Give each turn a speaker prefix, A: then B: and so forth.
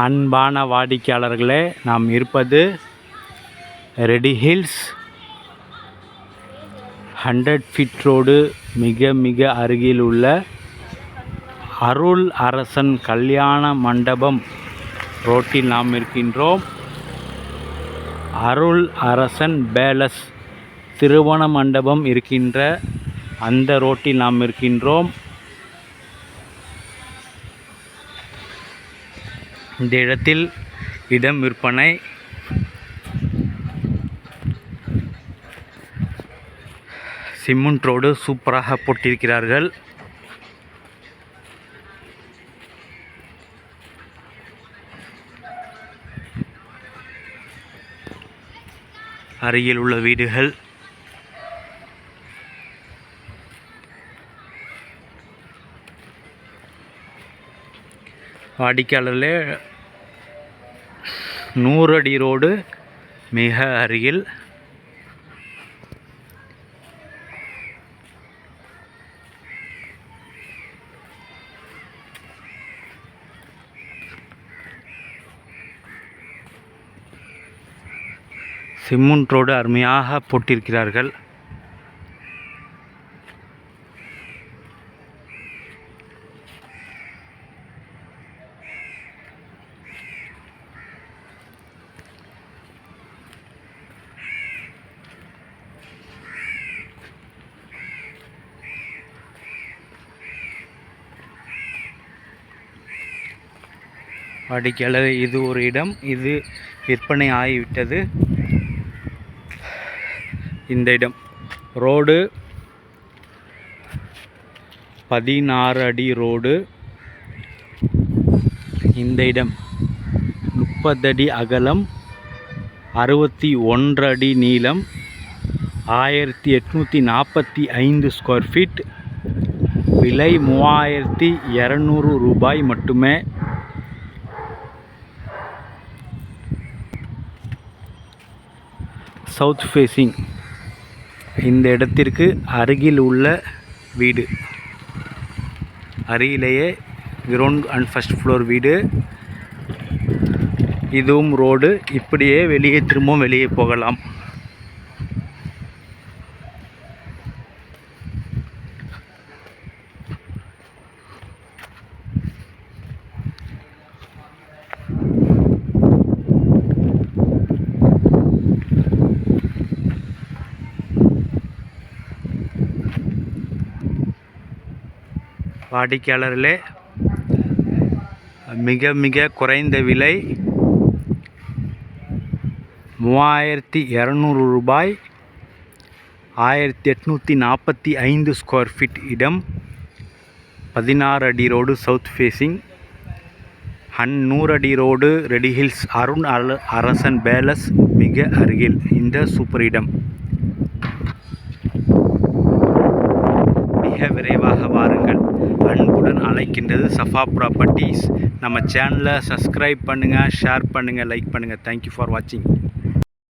A: அன்பான வாடிக்கையாளர்களே, நாம் இருப்பது ரெடி ஹில்ஸ் 100 ஃபீட் ரோடு மிக அருகில் உள்ள அருள் அரசன் கல்யாண மண்டபம் ரோட்டில் நாம் இருக்கின்றோம். அருள் அரசன் பேலஸ் திருமண மண்டபம் இருக்கின்ற அந்த ரோட்டில் நாம் இருக்கின்றோம். இந்த இடத்தில் இடம் விற்பனை. சிமெண்ட் ரோடு சூப்பராக போட்டிருக்கிறார்கள். அருகில் உள்ள வீடுகள். வாடிக்கையாளர்களே, 100 அடி ரோடு மிக அருகில். சிமெண்ட் ரோடு அருமையாக போட்டிருக்கிறார்கள். வாடிக்கையாளர், இது ஒரு இடம், இது விற்பனை ஆகிவிட்டது. இந்த இடம் ரோடு 16 அடி ரோடு. இந்த இடம் 30 அடி அகலம், 61 அடி நீளம், 1845 ஸ்கொயர் ஃபீட். விலை 3200 ரூபாய் மட்டுமே. சவுத் ஃபேஸிங் இந்த இடத்திற்கு அருகில் உள்ள வீடு. அருகிலேயே கிரவுண்ட் அண்ட் ஃபர்ஸ்ட் ஃப்ளோர் வீடு. இதுவும் ரோடு. இப்படியே திரும்பவும் வெளியே போகலாம். வாடிக்கையாளர்களே, மிக குறைந்த விலை 3200 ரூபாய். 1845 ஸ்கொயர் ஃபீட் இடம். 16 அடி ரோடு சவுத் ஃபேஸிங். 100 அடி ரோடு ரெடி ஹில்ஸ் அருண் அரசன் பேலஸ் மிக அருகில் இந்த சூப்பர் இடம். மிக விரைவாக வாருங்கள். அன்புடன் அழைக்கின்றது சஃபா ப்ராப்பர்ட்டிஸ். நம்ம சேனலை சப்ஸ்கிரைப் பண்ணுங்கள், ஷேர் பண்ணுங்கள், லைக் பண்ணுங்கள். தேங்க்யூ ஃபார் வாட்சிங்.